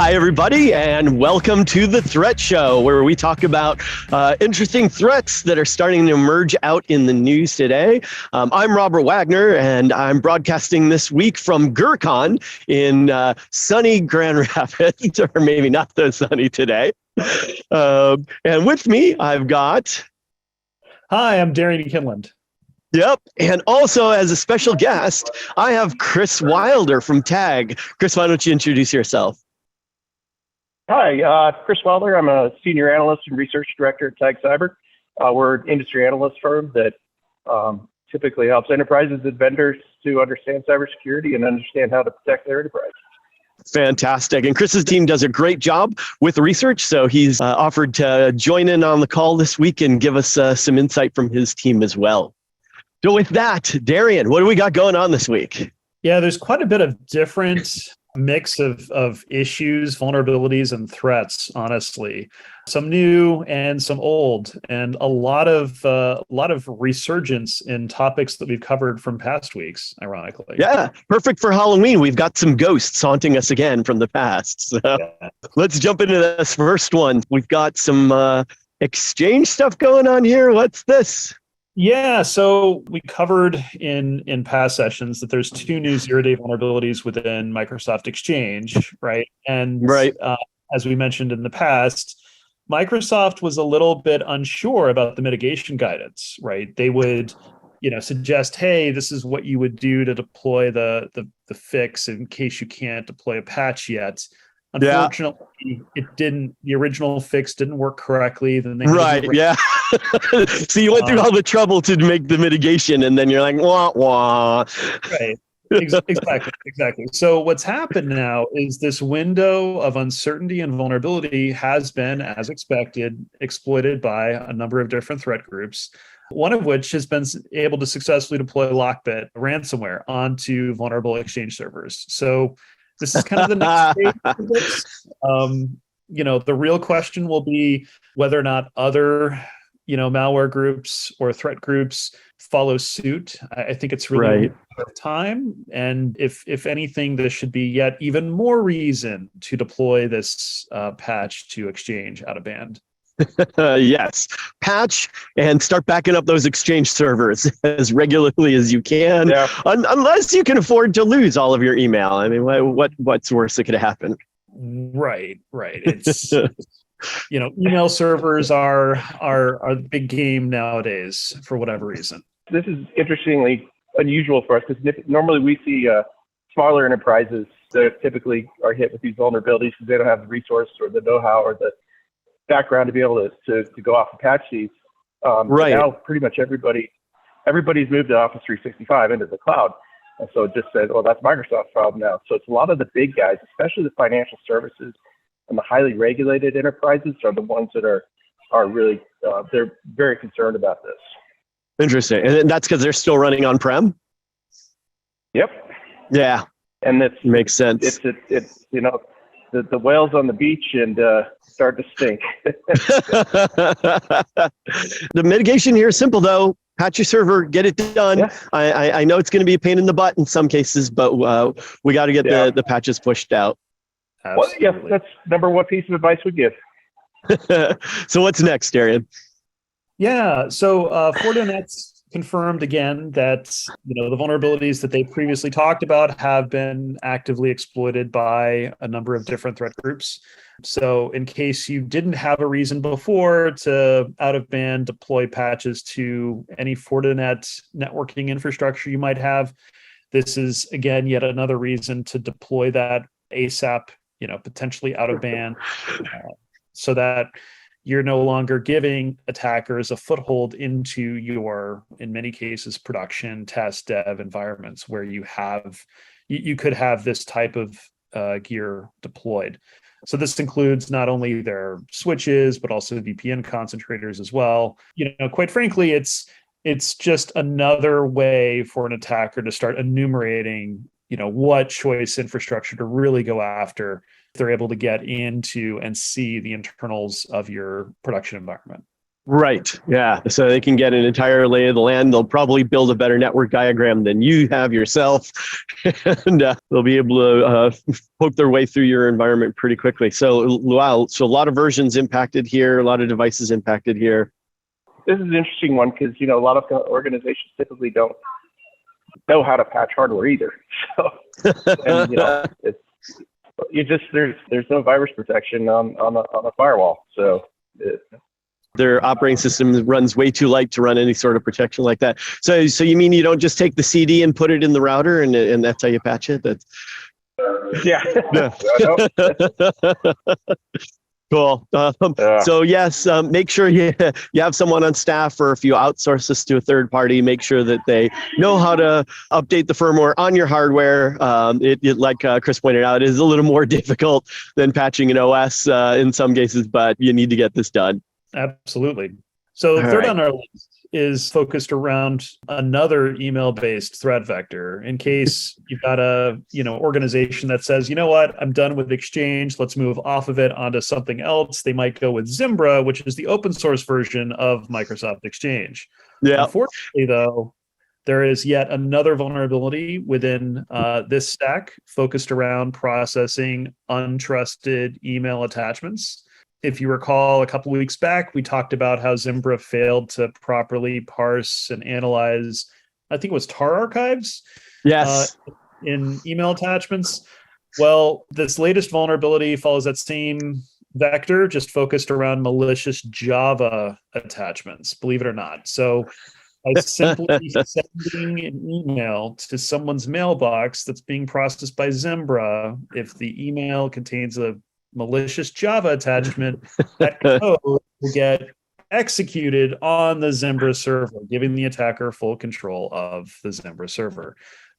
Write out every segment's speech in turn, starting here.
Hi, everybody, and welcome to the Threat Show, where we talk about interesting threats that are starting to emerge out in the news today. I'm Robert Wagner, and I'm broadcasting this week from GurCon in sunny Grand Rapids, or maybe not so sunny today. And with me, I've got... Hi, I'm Darian Kinland. Yep. And also as a special guest, I have Chris Wilder from TAG. Chris, why don't you introduce yourself? Hi, Chris Wilder. I'm a senior analyst and research director at TAG Cyber. We're an industry analyst firm that typically helps enterprises and vendors to understand cybersecurity and understand how to protect their enterprise. Fantastic. And Chris's team does a great job with research, so he's offered to join in on the call this week and give us some insight from his team as well. So with that, Darian, what do we got going on this week? Yeah, there's quite a bit of different mix of issues, vulnerabilities, and threats, honestly. Some new and some old, and a lot of resurgence in topics that we've covered from past weeks, ironically. Yeah, perfect for Halloween. We've got some ghosts haunting us again from the past. So Let's jump into this first one. We've got some Exchange stuff going on here. What's this? Yeah, so we covered in past sessions that there's two new zero-day vulnerabilities within Microsoft Exchange, right? And as we mentioned in the past, Microsoft was a little bit unsure about the mitigation guidance, right? They would, suggest, hey, this is what you would do to deploy the fix in case you can't deploy a patch yet. Unfortunately, it didn't. The original fix didn't work correctly. Then they So you went through all the trouble to make the mitigation, and then you're like, wah wah. Right. Exactly. So what's happened now is this window of uncertainty and vulnerability has been, as expected, exploited by a number of different threat groups. One of which has been able to successfully deploy Lockbit ransomware onto vulnerable Exchange servers. So this is kind of the next stage of this. The real question will be whether or not other, malware groups or threat groups follow suit. I think it's really a matter of time. And if anything, this should be yet even more reason to deploy this patch to Exchange out of band. Yes, patch and start backing up those Exchange servers as regularly as you can, unless you can afford to lose all of your email. I mean, what's worse that could happen? Right. It's email servers are the big game nowadays for whatever reason. This is interestingly unusual for us because normally we see smaller enterprises that typically are hit with these vulnerabilities because they don't have the resource or the know-how or the background to be able to go off and patch these. Now pretty much everybody's moved to Office 365 into the cloud. And so it just said, well, that's Microsoft's problem now. So it's a lot of the big guys, especially the financial services and the highly regulated enterprises are the ones that are really, they're very concerned about this. Interesting. And that's because they're still running on-prem? Yep. Yeah. And it makes sense. It's the whales on the beach and start to stink. The mitigation here is simple, though. Patch your server, get it done. Yeah. I know it's going to be a pain in the butt in some cases, but we got to get the patches pushed out. Well, yeah, that's number one piece of advice we give. So what's next, Darian? Yeah, so Fortinet's confirmed again that the vulnerabilities that they previously talked about have been actively exploited by a number of different threat groups. So in case you didn't have a reason before to out-of-band deploy patches to any Fortinet networking infrastructure you might have, this is, again, yet another reason to deploy that ASAP, potentially out-of-band, so that you're no longer giving attackers a foothold into your, in many cases, production, test, dev environments where you could have this type of gear deployed. So this includes not only their switches, but also VPN concentrators as well. Quite frankly, it's just another way for an attacker to start enumerating, what choice infrastructure to really go after if they're able to get into and see the internals of your production environment. Right. Yeah. So they can get an entire lay of the land. They'll probably build a better network diagram than you have yourself. And they'll be able to poke their way through your environment pretty quickly. So, wow. So a lot of versions impacted here, a lot of devices impacted here. This is an interesting one because, a lot of organizations typically don't know how to patch hardware either. So, and, there's no virus protection on a firewall. So, their operating system runs way too light to run any sort of protection like that. So you mean you don't just take the CD and put it in the router and that's how you patch it? That's yeah. Cool. So yes, make sure you have someone on staff, or if you outsource this to a third party, make sure that they know how to update the firmware on your hardware. It like Chris pointed out, is a little more difficult than patching an OS in some cases, but you need to get this done. Absolutely. So third on our list is focused around another email-based threat vector. In case you've got a organization that says, you know what, I'm done with Exchange, let's move off of it onto something else. They might go with Zimbra, which is the open source version of Microsoft Exchange. Yeah. Unfortunately, though, there is yet another vulnerability within this stack focused around processing untrusted email attachments. If you recall, a couple of weeks back, we talked about how Zimbra failed to properly parse and analyze, I think it was tar archives. Yes. In email attachments. Well, this latest vulnerability follows that same vector, just focused around malicious Java attachments, believe it or not. So by simply sending an email to someone's mailbox that's being processed by Zimbra, if the email contains a malicious Java attachment, that code will get executed on the Zimbra server, giving the attacker full control of the Zimbra server.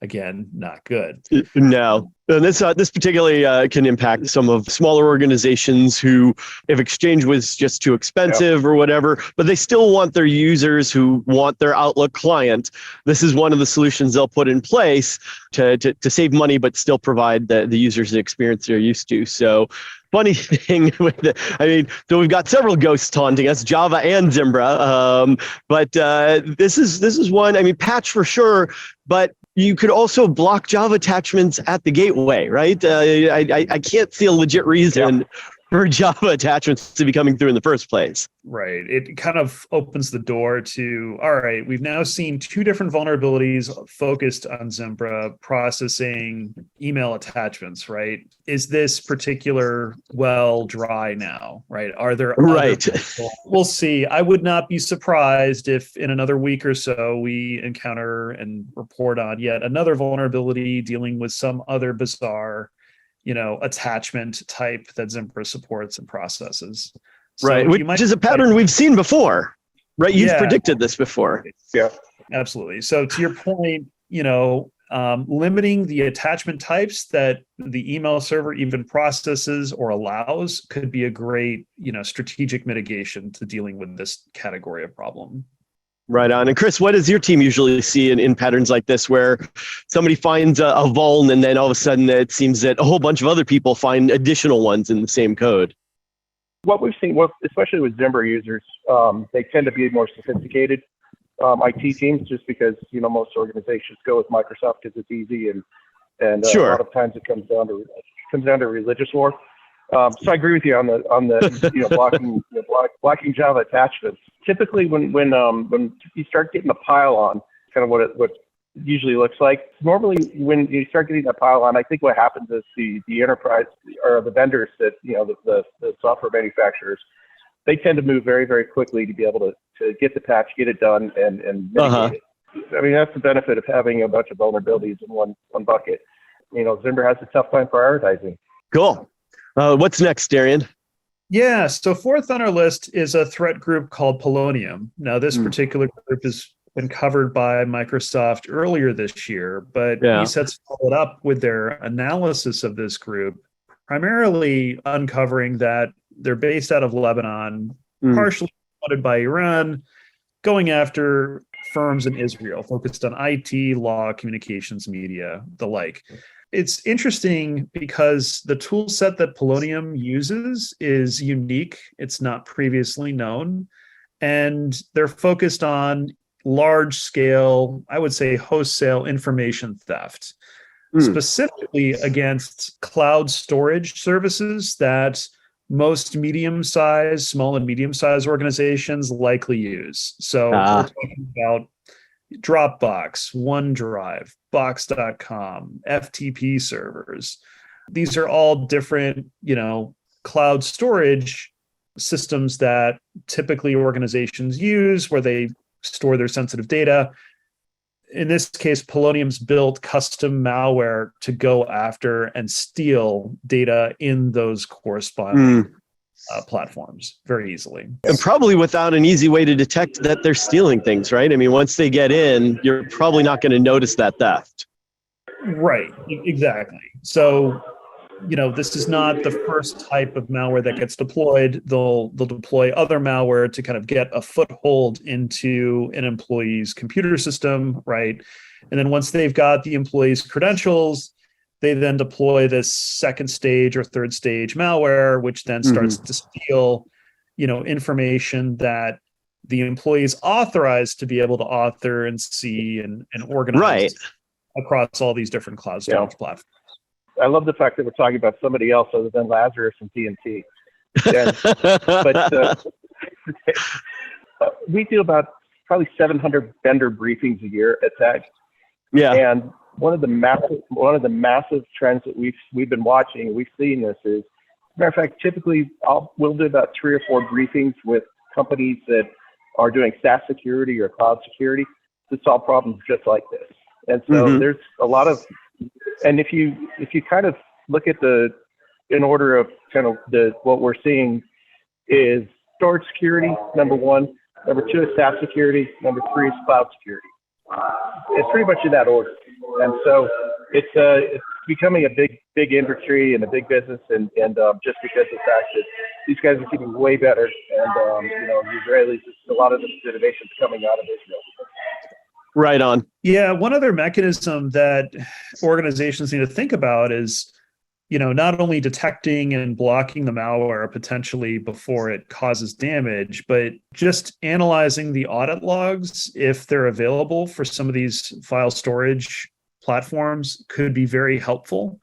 Again, not good. No. And this particularly can impact some of smaller organizations who, if Exchange was just too expensive or whatever, but they still want their users who want their Outlook client. This is one of the solutions they'll put in place to save money, but still provide the users the experience they're used to. So funny thing so we've got several ghosts taunting us, Java and Zimbra. But this is one, patch for sure, but you could also block Java attachments at the gateway, right? I can't see a legit reason for Java attachments to be coming through in the first place. Right. It kind of opens the door to, all right, we've now seen two different vulnerabilities focused on Zimbra processing email attachments, right? Is this particular well dry now, right? Are there right? We'll see. I would not be surprised if in another week or so we encounter and report on yet another vulnerability dealing with some other bizarre attachment type that Zimbra supports and processes. So right, which is a pattern we've seen before, right? You've predicted this before. Yeah, absolutely. So to your point, limiting the attachment types that the email server even processes or allows could be a great, strategic mitigation to dealing with this category of problem. Right on. And Chris, what does your team usually see in patterns like this, where somebody finds a vuln and then all of a sudden it seems that a whole bunch of other people find additional ones in the same code? What we've seen, especially with Zimbra users, they tend to be more sophisticated IT teams, just because most organizations go with Microsoft because it's easy, and sure. A lot of times it comes down to religious war. So I agree with you on the blocking Java attachments. Typically, when you start getting a pile on, kind of what it usually looks like. Normally, when you start getting that pile on, I think what happens is the enterprise or the vendors that the software manufacturers, they tend to move very, very quickly to be able to get the patch, get it done, and mitigate it. That's the benefit of having a bunch of vulnerabilities in one bucket. Zimbra has a tough time prioritizing. Cool. What's next, Darian? Yeah, so fourth on our list is a threat group called Polonium. Now, this particular group has been covered by Microsoft earlier this year, but ESET's followed up with their analysis of this group, primarily uncovering that they're based out of Lebanon, partially funded by Iran, going after firms in Israel, focused on IT, law, communications, media, the like. It's interesting because the tool set that Polonium uses is unique. It's not previously known. and they're focused on large scale, I would say, wholesale information theft, specifically against cloud storage services that most small and medium-sized organizations likely use. So we're talking about Dropbox, OneDrive, Box.com, FTP servers. These are all different, cloud storage systems that typically organizations use where they store their sensitive data. In this case, Polonium's built custom malware to go after and steal data in those corresponding platforms very easily. And probably without an easy way to detect that they're stealing things, right? I mean, once they get in, you're probably not going to notice that theft. Right, exactly. So, this is not the first type of malware that gets deployed. They'll deploy other malware to kind of get a foothold into an employee's computer system, right? And then once they've got the employee's credentials, they then deploy this second stage or third stage malware, which then starts to steal, information that the employee is authorized to be able to author and see and organize across all these different cloud storage platforms. I love the fact that we're talking about somebody else other than Lazarus and TNT. We do about probably 700 vendor briefings a year at TAG. Yeah. And one of the massive trends that we've been watching, we've seen this is, as a matter of fact, typically we'll do about 3 or 4 briefings with companies that are doing SaaS security or cloud security to solve problems just like this. And so there's a lot of, and if you kind of look at in order of kind of what we're seeing is storage security, number 1, number 2 is SaaS security, number 3 is cloud security. It's pretty much in that order. And so it's becoming a big industry and a big business, and just because of the fact that these guys are getting way better, and the Israelis, a lot of this innovation is coming out of Israel. Right on. Yeah, one other mechanism that organizations need to think about is, not only detecting and blocking the malware potentially before it causes damage, but just analyzing the audit logs, if they're available for some of these file storage platforms, could be very helpful,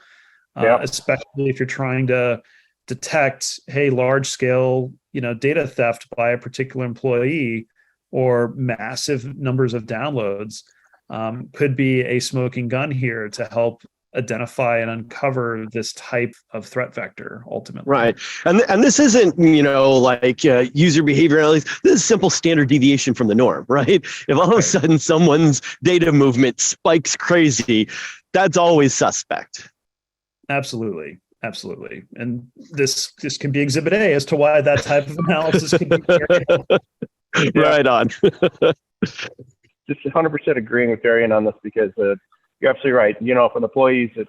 especially if you're trying to detect, hey, large scale, data theft by a particular employee or massive numbers of downloads, could be a smoking gun here to help identify and uncover this type of threat vector ultimately. Right. And this isn't, like user behavior analysis. This is simple standard deviation from the norm, right? If all of a sudden someone's data movement spikes crazy, that's always suspect. Absolutely. And this can be exhibit A as to why that type of analysis can be very helpful. Right on. Just 100% agreeing with Darian on this, because you're absolutely right. If an employee that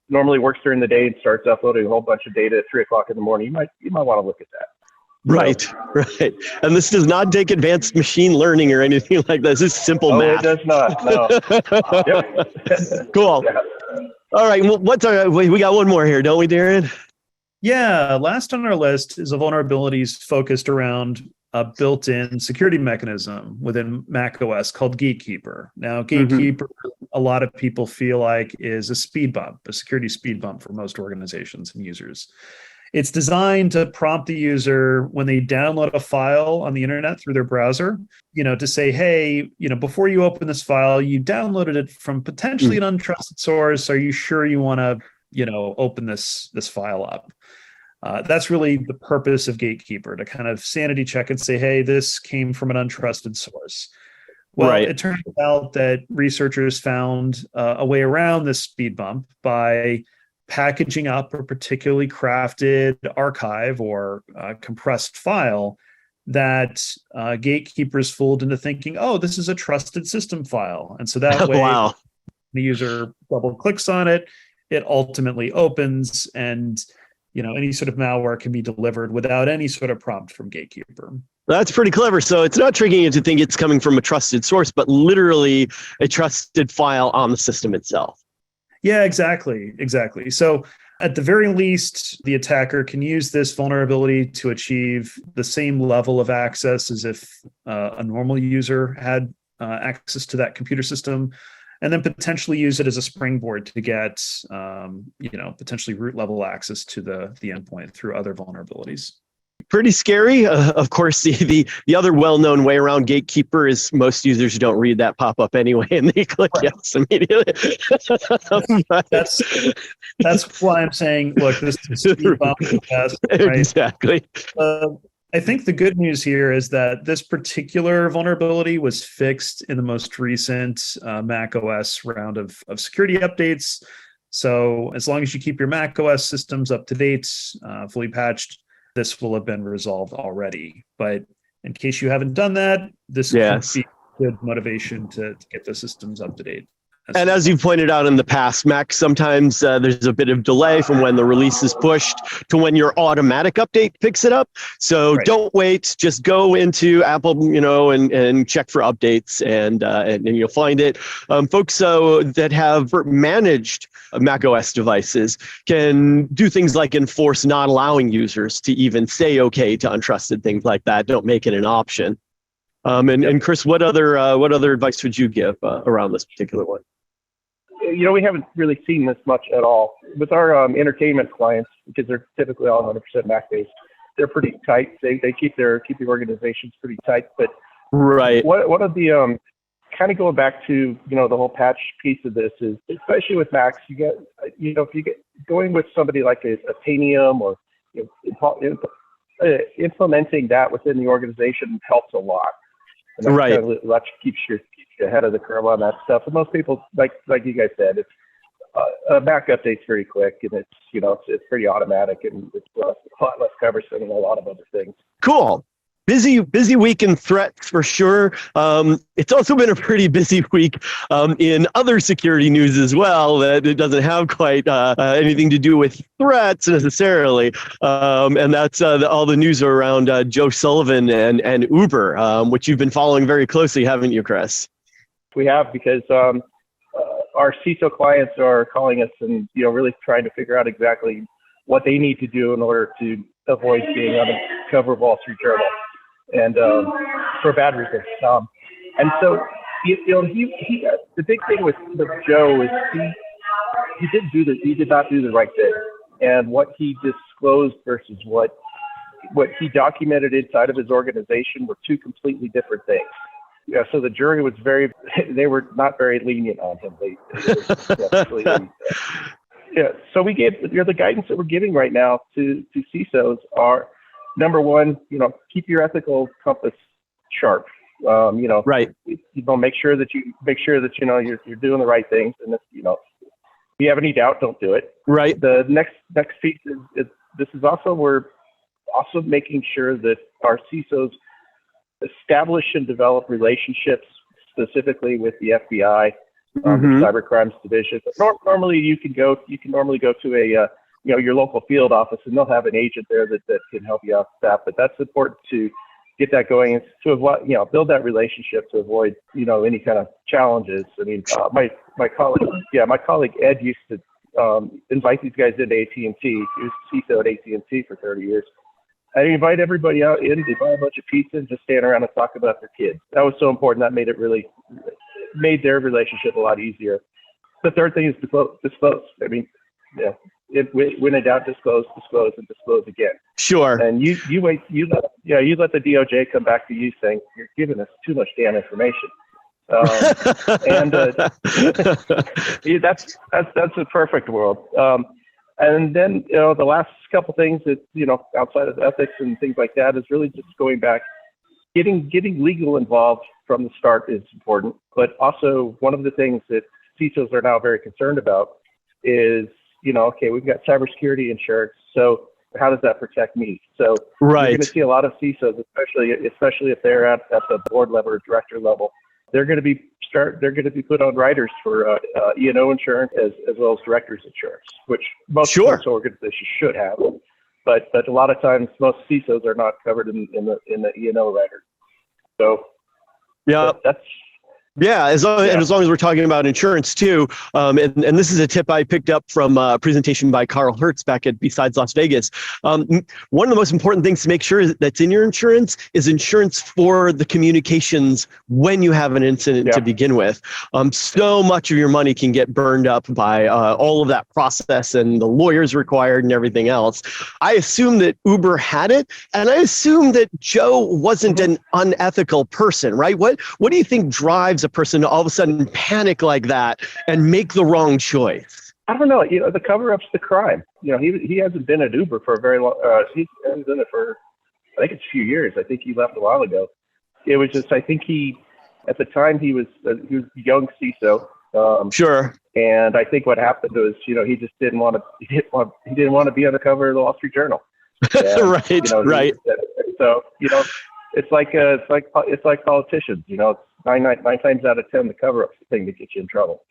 normally works during the day and starts uploading a whole bunch of data at 3 o'clock in the morning, you might want to look at that. Right. And this does not take advanced machine learning or anything like that. This is simple math. It does not. No. Yep. Cool. Yeah. All right. Well, we got one more here, don't we, Darian? Yeah. Last on our list is a vulnerabilities focused around a built-in security mechanism within macOS called Gatekeeper. Now, Gatekeeper, a lot of people feel like is a speed bump, a security speed bump for most organizations and users. It's designed to prompt the user when they download a file on the internet through their browser, to say, hey, before you open this file, you downloaded it from potentially an untrusted source. Are you sure you want to, open this file up? That's really the purpose of Gatekeeper, to kind of sanity check and say, hey, this came from an untrusted source. Well, It turns out that researchers found a way around this speed bump by packaging up a particularly crafted archive or compressed file that gatekeepers fooled into thinking, oh, this is a trusted system file. And so that way, the user double clicks on it, it ultimately opens, and any sort of malware can be delivered without any sort of prompt from Gatekeeper. That's pretty clever. So it's not tricking you to think it's coming from a trusted source, but literally a trusted file on the system itself. Yeah, exactly. So At the very least, the attacker can use this vulnerability to achieve the same level of access as if a normal user had access to that computer system, and then potentially use it as a springboard to get, potentially root level access to the endpoint through other vulnerabilities. Pretty scary. Of course, the other well-known way around Gatekeeper is most users don't read that pop-up anyway, and they click yes immediately. That's why I'm saying, look, this is speed bump test, right? Exactly. I think the good news here is that this particular vulnerability was fixed in the most recent Mac OS round of security updates. So as long as you keep your Mac OS systems up to date, fully patched, this will have been resolved already. But in case you haven't done that, this could be good motivation to get the systems up to date. And as you pointed out in the past, Mac, sometimes there's a bit of delay from when the release is pushed to when your automatic update picks it up. So don't wait, just go into Apple, and check for updates, and you'll find it. Folks that have managed Mac OS devices can do things like enforce not allowing users to even say okay to untrusted things like that. Don't make it an option. And Chris, what other advice would you give around this particular one? We haven't really seen this much at all with our entertainment clients, because they're typically all 100% Mac based. They're pretty tight. They keep the organizations pretty tight. But one of the kind of going back to the whole patch piece of this is, especially with Macs, you get if you get going with somebody like a Tanium or implementing that within the organization helps a lot. And that kind of keeps you ahead of the curve on that stuff. And most people, like you guys said, it's a Mac update's very quick, and it's pretty automatic, and it's a lot less cumbersome than a lot of other things. Cool. Busy week in threats for sure. It's also been a pretty busy week in other security news as well, that it doesn't have quite anything to do with threats necessarily. And that's all the news around Joe Sullivan and Uber, which you've been following very closely, haven't you, Chris? We have, because our CISO clients are calling us and really trying to figure out exactly what they need to do in order to avoid being on the cover of Wall Street Journal, and for bad reasons. And so he the big thing with Joe is he did not do the right thing, and what he disclosed versus what he documented inside of his organization were two completely different things. Yeah, so the jury was they were not very lenient on him. So we gave, the guidance that we're giving right now to CISOs are, number one, keep your ethical compass sharp. Make sure that you're doing the right things, and if you have any doubt, don't do it. Right. The next piece is this is also, we're also making sure that our CISOs establish and develop relationships specifically with the FBI, the Cyber Crimes Division. Normally, you can normally go to a your local field office, and they'll have an agent there that can help you out with that. But that's important to get that going, to avoid, build that relationship to avoid any kind of challenges. I mean, my colleague Ed used to invite these guys into AT&T. He was CISO at AT&T for 30 years. I invite everybody out in, they buy a bunch of pizza and just stand around and talk about their kids. That was so important. That made their relationship a lot easier. The third thing is disclose. I mean, when in doubt, disclose, and disclose again. Sure. And you let the DOJ come back to you saying, you're giving us too much damn information. That's a perfect world. And then, the last couple things that, outside of ethics and things like that, is really just going back, getting legal involved from the start is important. But also, one of the things that CISOs are now very concerned about is, okay, we've got cybersecurity insurance, so how does that protect me? So you're going to see a lot of CISOs, especially if they're at the board level or director level, they're going to be put on riders for E&O insurance as well as directors insurance, which most organizations should have. But a lot of times, most CISOs are not covered in the E&O rider. So Yeah, and as long as we're talking about insurance too, and this is a tip I picked up from a presentation by Carl Hertz back at Besides Las Vegas. One of the most important things to make sure that's in your insurance is insurance for the communications when you have an incident to begin with. So much of your money can get burned up by all of that process and the lawyers required and everything else. I assume that Uber had it, and I assume that Joe wasn't an unethical person, right? What do you think drives a person to all of a sudden panic like that and make the wrong choice? I don't know. The cover-up's the crime. He hasn't been at Uber for a very long. He hasn't been it for, I think it's a few years. I think he left a while ago. It was just, I think at the time he was a young CISO. Sure. And I think what happened was, he just didn't want to be on the cover of the Wall Street Journal. And, right. So it's like politicians. It's nine times out of 10 the cover-up thing that gets you in trouble.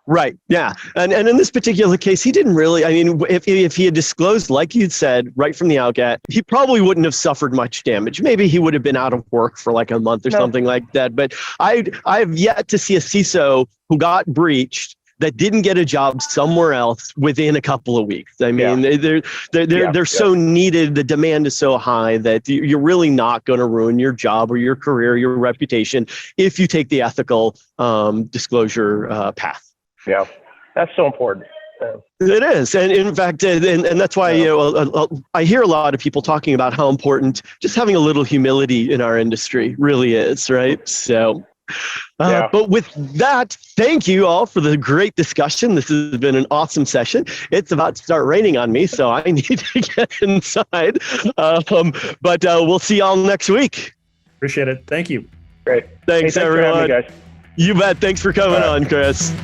Right. Yeah. And in this particular case, he didn't really, I mean, if he had disclosed, like you'd said, right from the outset, he probably wouldn't have suffered much damage. Maybe he would have been out of work for like a month or something like that. But I've yet to see a CISO who got breached that didn't get a job somewhere else within a couple of weeks. I mean, they're so needed. The demand is so high that you're really not going to ruin your job or your career, your reputation, if you take the ethical disclosure path. Yeah, that's so important. It is. And in fact, and that's why, I hear a lot of people talking about how important just having a little humility in our industry really is, right? So, but with that, thank you all for the great discussion. This has been an awesome session. It's about to start raining on me, so I need to get inside. But we'll see y'all next week. Appreciate it. Thank you. Great. Thanks, everyone. everyone. You bet. Thanks for coming on, Chris.